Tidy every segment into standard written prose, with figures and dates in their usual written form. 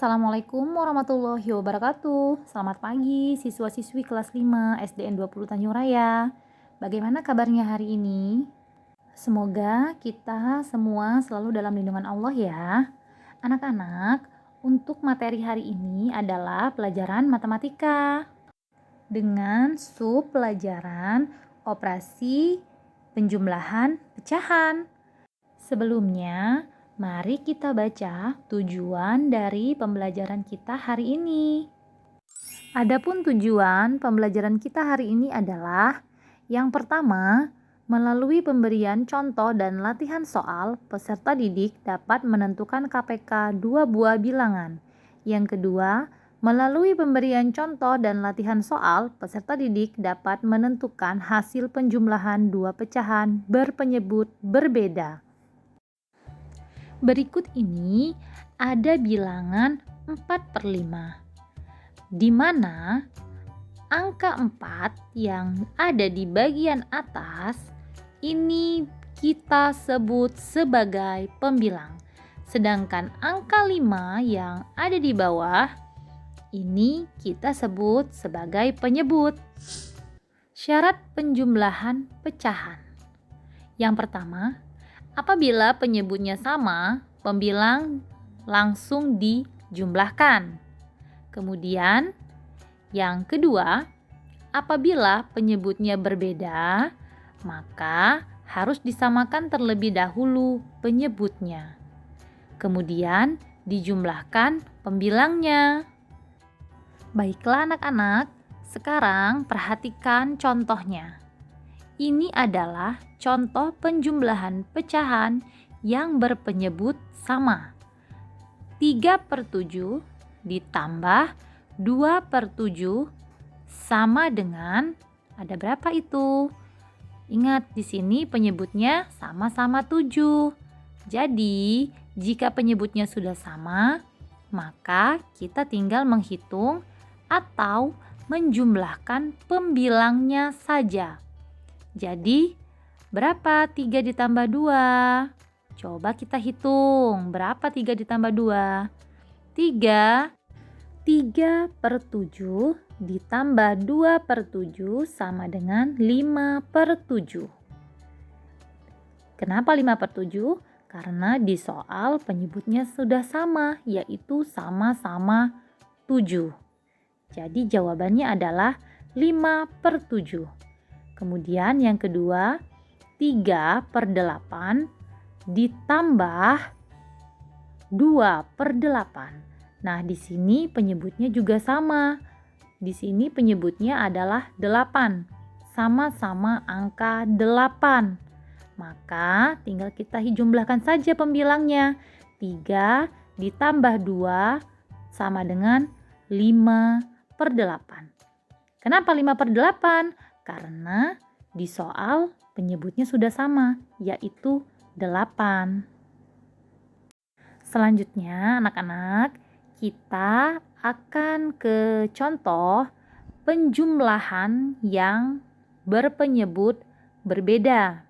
Assalamualaikum warahmatullahi wabarakatuh. Selamat pagi siswa-siswi kelas 5 SDN 20 Tanjung Raya. Bagaimana kabarnya hari ini? Semoga kita semua selalu dalam lindungan Allah ya. Anak-anak, untuk materi hari ini adalah pelajaran matematika dengan sub pelajaran operasi penjumlahan pecahan. Sebelumnya, mari kita baca tujuan dari pembelajaran kita hari ini. Adapun tujuan pembelajaran kita hari ini adalah yang pertama, melalui pemberian contoh dan latihan soal, peserta didik dapat menentukan KPK 2 buah bilangan. Yang kedua, melalui pemberian contoh dan latihan soal, peserta didik dapat menentukan hasil penjumlahan 2 pecahan berpenyebut berbeda. Berikut ini ada bilangan 4/5, di mana angka 4 yang ada di bagian atas ini kita sebut sebagai pembilang. Sedangkan angka 5 yang ada di bawah ini kita sebut sebagai penyebut. Syarat penjumlahan pecahan. Yang pertama, apabila penyebutnya sama, pembilang langsung dijumlahkan. Kemudian, yang kedua, apabila penyebutnya berbeda, maka harus disamakan terlebih dahulu penyebutnya. Kemudian, dijumlahkan pembilangnya. Baiklah anak-anak, sekarang perhatikan contohnya. Ini adalah contoh penjumlahan pecahan yang berpenyebut sama. 3/7 ditambah 2/7 sama dengan, ada berapa itu? Ingat, di sini penyebutnya sama-sama 7. Jadi, jika penyebutnya sudah sama, maka kita tinggal menghitung atau menjumlahkan pembilangnya saja. Jadi, berapa 3 ditambah 2? Coba kita hitung, berapa 3 ditambah 2? 3. 3/7 ditambah 2/7 sama dengan 5/7. Kenapa 5/7? Karena di soal penyebutnya sudah sama, yaitu sama-sama 7. Jadi jawabannya adalah 5/7. Kemudian yang kedua, 3/8 ditambah 2/8. Nah, di sini penyebutnya juga sama. Di sini penyebutnya adalah 8. Sama-sama angka 8. Maka tinggal kita jumlahkan saja pembilangnya. 3 ditambah 2 sama dengan 5/8. Kenapa 5/8? Karena di soal penyebutnya sudah sama, yaitu 8. Selanjutnya, anak-anak, kita akan ke contoh penjumlahan yang berpenyebut berbeda.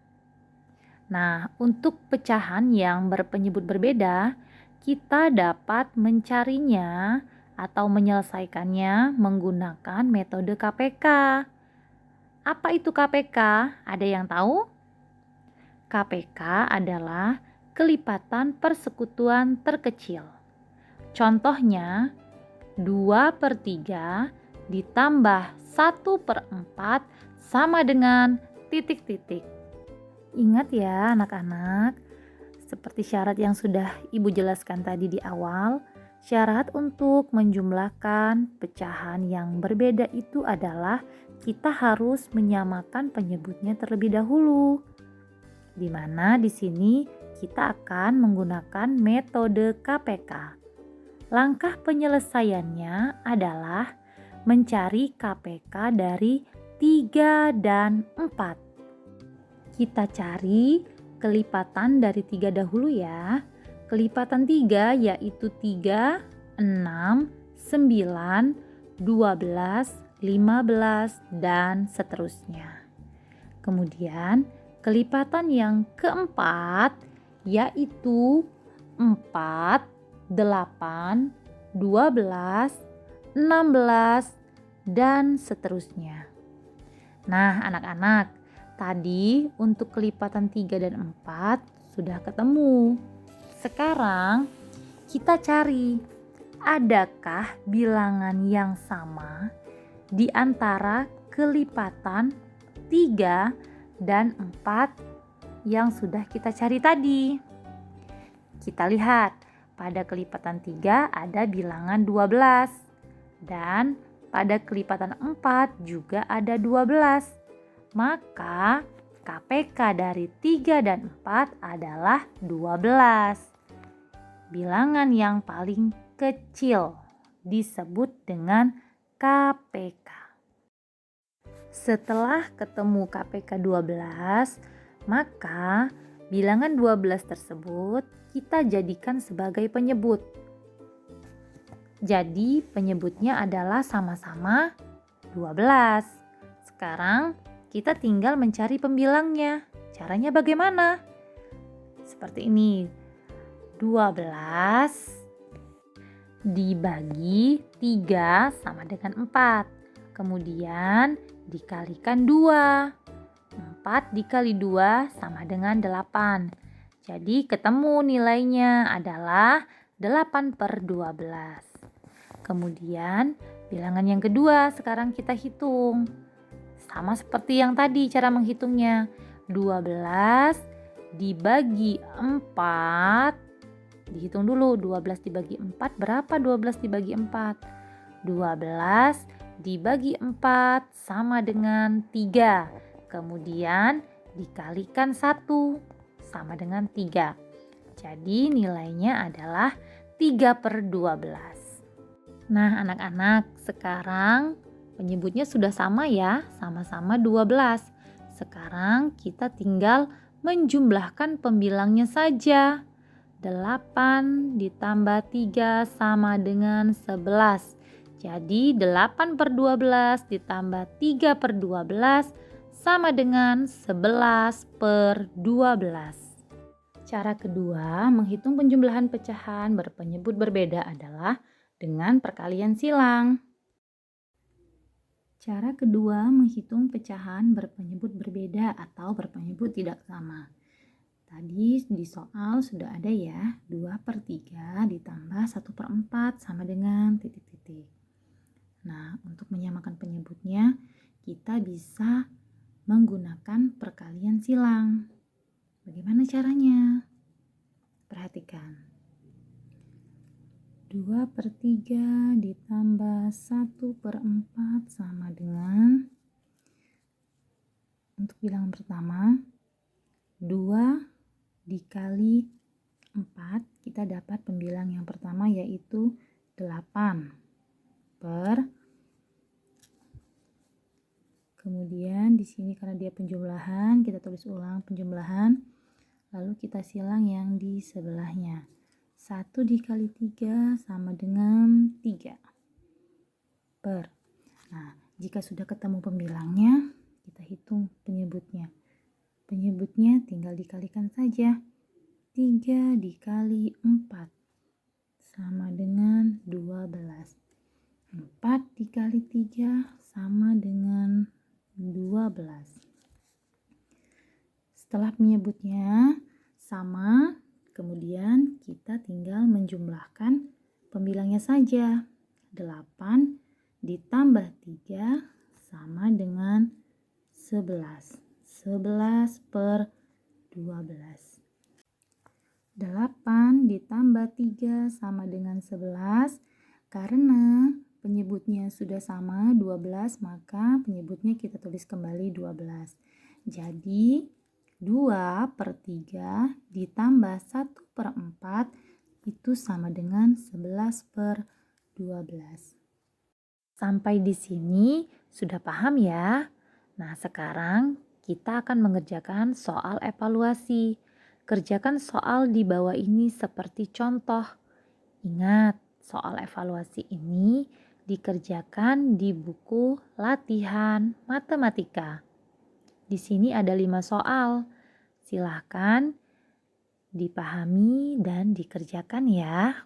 Nah, untuk pecahan yang berpenyebut berbeda, kita dapat mencarinya atau menyelesaikannya menggunakan metode KPK. Apa itu KPK? Ada yang tahu? KPK adalah kelipatan persekutuan terkecil. Contohnya, 2/3 ditambah 1/4 sama dengan titik-titik. Ingat ya anak-anak, seperti syarat yang sudah Ibu jelaskan tadi di awal, syarat untuk menjumlahkan pecahan yang berbeda itu adalah kita harus menyamakan penyebutnya terlebih dahulu. Di mana di sini kita akan menggunakan metode KPK. Langkah penyelesaiannya adalah mencari KPK dari 3 dan 4. Kita cari kelipatan dari 3 dahulu ya. Kelipatan 3 yaitu 3, 6, 9, 12, 15, dan seterusnya. Kemudian kelipatan yang keempat yaitu 4, 8, 12, 16, dan seterusnya. Nah, anak-anak, tadi untuk kelipatan 3 dan 4 sudah ketemu. Sekarang kita cari, adakah bilangan yang sama di antara kelipatan 3 dan 4 yang sudah kita cari tadi. Kita lihat, pada kelipatan 3 ada bilangan 12 dan pada kelipatan 4 juga ada 12. Maka KPK dari 3 dan 4 adalah 12. Bilangan yang paling kecil disebut dengan KPK. Setelah ketemu KPK 12, maka bilangan 12 tersebut kita jadikan sebagai penyebut. Jadi penyebutnya adalah sama-sama 12. Sekarang kita tinggal mencari pembilangnya. Caranya bagaimana? Seperti ini. 12 dibagi 3 sama dengan 4. Kemudian dikalikan 2. 4 dikali 2 sama dengan 8. Jadi ketemu nilainya adalah 8/12. Kemudian bilangan yang kedua sekarang kita hitung. Sama seperti yang tadi cara menghitungnya. 12 dibagi 4. Dihitung dulu, 12 dibagi 4 berapa 12 dibagi 4? 12 dibagi 4 sama dengan 3. Kemudian dikalikan 1 sama dengan 3. Jadi nilainya adalah 3/12. Nah anak-anak, sekarang penyebutnya sudah sama ya, sama-sama 12. Sekarang kita tinggal menjumlahkan pembilangnya saja. 8 ditambah 3 sama dengan 11. Jadi 8/12 ditambah 3/12 sama dengan 11/12. Cara kedua menghitung penjumlahan pecahan berpenyebut berbeda adalah dengan perkalian silang. Cara kedua menghitung pecahan berpenyebut berbeda atau berpenyebut tidak sama. Tadi di soal sudah ada ya, 2/3 ditambah 1/4 sama dengan titik-titik. Nah, untuk menyamakan penyebutnya, kita bisa menggunakan perkalian silang. Bagaimana caranya? Perhatikan. 2/3 ditambah 1/4 sama dengan, untuk bilangan pertama, 2 dikali 4, kita dapat pembilang yang pertama yaitu 8 per, kemudian di sini karena dia penjumlahan, kita tulis ulang penjumlahan, lalu kita silang yang di sebelahnya. 1 dikali 3 sama dengan 3 per. Nah, jika sudah ketemu pembilangnya, kita hitung penyebutnya. Penyebutnya tinggal dikalikan saja. 3 dikali 4 sama dengan 12. 4 dikali 3 sama dengan 12. Setelah penyebutnya sama, kemudian kita tinggal menjumlahkan pembilangnya saja. 8 ditambah 3 sama dengan 11. 11/12. 8 ditambah 3 sama dengan 11. Karena penyebutnya sudah sama 12, maka penyebutnya kita tulis kembali 12. Jadi 2/3 ditambah 1/4 itu sama dengan 11/12. Sampai di sini sudah paham ya? Nah, sekarang kita akan mengerjakan soal evaluasi. Kerjakan soal di bawah ini seperti contoh. Ingat, soal evaluasi ini dikerjakan di buku latihan matematika. Di sini ada 5 soal. Silahkan dipahami dan dikerjakan ya.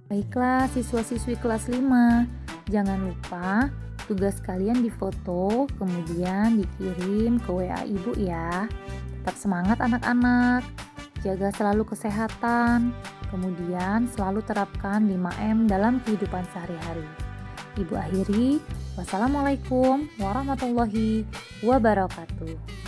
Baiklah siswa-siswi kelas 5, jangan lupa tugas kalian difoto kemudian dikirim ke WA ibu ya. Tetap semangat anak-anak, jaga selalu kesehatan, kemudian selalu terapkan 5M dalam kehidupan sehari-hari. Ibu akhiri, wassalamualaikum warahmatullahi wabarakatuh.